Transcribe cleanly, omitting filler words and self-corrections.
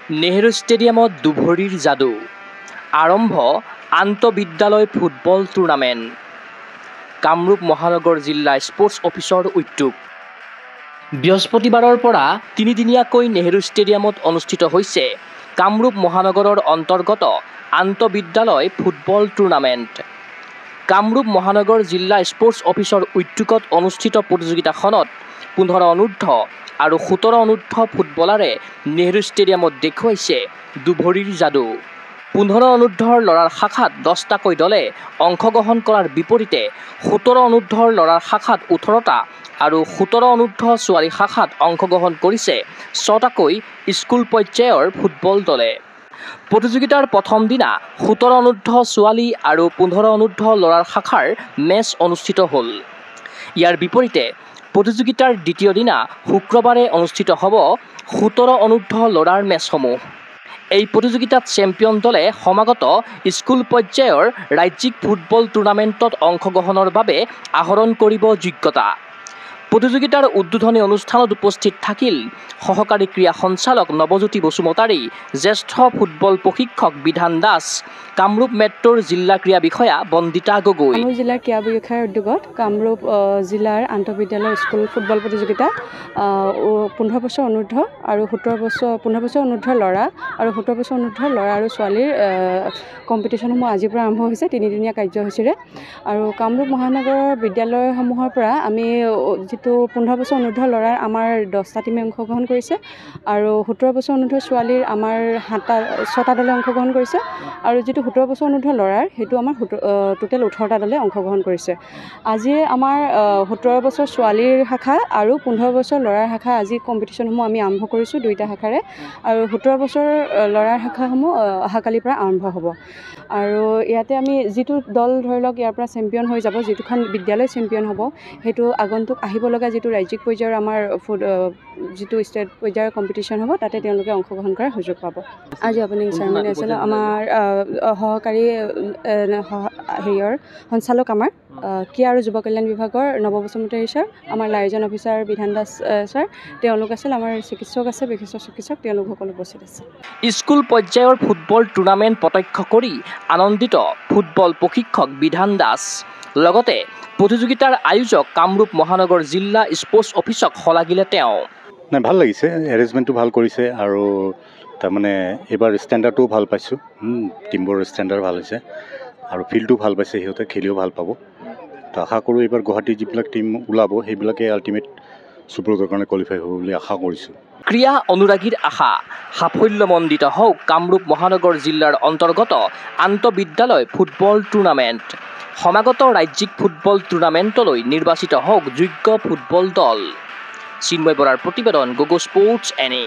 নেহেৰু ষ্টেডিয়ামত দুভৰিৰ যাদু আৰম্ভ আন্তঃবিদ্যালয় ফুটবল টুৰ্ণামেণ্ট কামৰূপ মহানগৰ জিলা স্পৰ্টছ অফিচৰ উদ্যোগ বৃহস্পতিবাৰৰ পৰা তিনিদিনীয়াকৈ নেহেৰু ষ্টেডিয়ামত অনুষ্ঠিত হৈছে কামৰূপ মহানগৰৰ অন্তৰ্গত আন্তঃবিদ্যালয় ফুটবল টুৰ্ণামেণ্ট কামৰূপ মহানগৰ জিলা স্পৰ্টছ অফিচৰ উদ্যোগত অনুষ্ঠিত প্ৰতিযোগিতাখনত 15 অনুৰ্ধ আৰু 17 অনুৰ্ধ ফুটবলাৰে নেহেৰু ষ্টেডিয়ামত দেখুৱাইছে দুভৰিৰ যাদু 15 অনুৰ্ধৰ ল'ৰাৰ শাখাত 10টাকৈ দলে অংশগ্ৰহণ কৰাৰ বিপৰীতে 17 অনুৰ্ধৰ ল'ৰাৰ শাখাত 18টা আৰু 17 অনুৰ্ধ ছোৱালী শাখাত অংশগ্ৰহণ কৰিছে 6টাকৈ স্কুল পৰ্যায়ৰ ফুটবল দলে প্ৰতিযোগিতাৰ প্ৰথম দিনা 17 অনুৰ্ধ ছোৱালী আৰু 15 অনুৰ্ধ ল'ৰাৰ শাখাৰ মেচ অনুষ্ঠিত হ'ল ইয়াৰ বিপৰীতে প্ৰতিযোগিতাৰ দ্বিতীয় দিনা শুক্ৰবাৰে অনুষ্ঠিত হ'ব 17 অনুৰ্ধ ল'ৰাৰ মেচসমূহ এই প্ৰতিযোগিতাত চেম্পিয়ন দলে সমাগত স্কুল পৰ্যায়ৰ ৰাজ্যিক ফুটবল টুৰ্ণামেণ্টত অংশগ্ৰহণৰ বাবে আহৰণ কৰিব যোগ্যতা প্ৰতিযোগিতাৰ উদ্বোধনী অনুষ্ঠানত উপস্থিত থাকিল সহকাৰী ক্ৰীড়া সঞ্চালক নৱজ্যোতি বসুমতাৰী জ্যেষ্ঠ ফুটবল প্ৰশিক্ষক বিধান দাস কামৰূপ মেট্ৰৰ জিলা ক্ৰীড়া বিষয়া বন্দিতা গগৈ কামৰূপ জিলাৰ ক্ৰীড়া বিষয়াৰ উদ্যোগত কামৰূপ জিলাৰ আন্তঃবিদ্যালয় স্কুল ফুটবল প্ৰতিযোগিতা 15 বছৰ অনুৰ্ধ আৰু 15 বছৰ অনুৰ্ধ ল'ৰা আৰু 17 বছৰ অনুৰ্ধ ল'ৰা আৰু ছোৱালীৰ কম্পিটিশ্যনসমূহ আজিৰ পৰা আৰম্ভ হৈছে তিনিদিনীয়া কাৰ্যসূচীৰে আৰু কামৰূপ মহানগৰৰ বিদ্যালয়সমূহৰ পৰা আমি যিটো 15 বছৰ অনুৰ্ধ ল'ৰাৰ আমাৰ 10টা টিমে অংশগ্ৰহণ কৰিছে আৰু 17 বছৰ অনুৰ্ধ ছোৱালীৰ আমাৰ 6টা দলে অংশগ্ৰহণ কৰিছে আৰু যিটো 17 বছৰ অনুৰ্ধ ল'ৰাৰ সেইটো আমাৰ টোটেল 18টা দলে অংশগ্ৰহণ কৰিছে আজি আমাৰ 17 বছৰ ছোৱালীৰ শাখা আৰু 15 বছৰ ল'ৰাৰ শাখা আজি কম্পিটিশ্যনসমূহ আমি আৰম্ভ কৰিছোঁ দুইটা শাখাৰে আৰু 17 বছৰ ল'ৰাৰ শাখাসমূহ অহাকালিৰ পৰা আৰম্ভ হ'ব আৰু ইয়াতে আমি যিটো দল ধৰি লওক ইয়াৰ পৰা চেম্পিয়ন হৈ যাব যিটোখন বিদ্যালয় চেম্পিয়ন হ'ব সেইটো আগন্তুক আহিব লগা যিটো ৰাজ্যিক পৰ্যায়ৰ আমাৰ যিটো ষ্টেট পৰ্যায়ৰ কম্পিটিশ্যন হ'ব তাতে তেওঁলোকে অংশগ্ৰহণ কৰাৰ সুযোগ পাব আজি অপেনিং চেৰেমনি আছিলে আমাৰ সহকাৰী হেৰিয়ৰ সঞ্চালক আমাৰ ক্ৰীড়া আৰু যুৱ কল্যাণ বিভাগৰ নৱ বসুমতাৰী ছাৰ আমাৰ লাইজন অফিচাৰ বিধান দাস ছাৰ তেওঁলোক আছিল আমাৰ চিকিৎসক আছে বিশিষ্ট চিকিৎসক তেওঁলোক সকলো উপস্থিত আছে স্কুল পৰ্যায়ৰ ফুটবল টুৰ্ণামেণ্ট প্ৰত্যক্ষ কৰি আনন্দিত ফুটবল প্ৰশিক্ষক বিধান দাস লগতে প্ৰতিযোগিতাৰ আয়োজক কামৰূপ মহানগৰ জিলা স্পৰ্টছ অফিচক শলাগিলে তেওঁ নাই ভাল লাগিছে এৰেঞ্জমেণ্টটো ভাল কৰিছে আৰু তাৰমানে এইবাৰ ষ্টেণ্ডাৰ্ডটোও ভাল পাইছোঁ টিমবোৰৰ ষ্টেণ্ডাৰ্ড ভাল হৈছে আৰু ফিল্ডটো ভাল পাইছে সিহঁতে খেলিও ভাল পাব তো আশা কৰোঁ এইবাৰ গুৱাহাটীৰ যিবিলাক টিম ওলাব সেইবিলাকে আল্টিমেট ছুপাৰৰ কাৰণে কোৱালিফাই হ'ব বুলি আশা কৰিছোঁ ক্ৰীড়া অনুৰাগীৰ আশা সাফল্যমণ্ডিত হওক কামৰূপ মহানগৰ জিলাৰ অন্তৰ্গত আন্তঃবিদ্যালয় ফুটবল টুৰ্ণামেণ্ট সমাগত ৰাজ্যিক ফুটবল টুৰ্ণামেণ্টলৈ নিৰ্বাচিত হওক যোগ্য ফুটবল দল চিন্ময় বৰাৰ প্ৰতিবেদন গগো স্পৰ্টছ এনে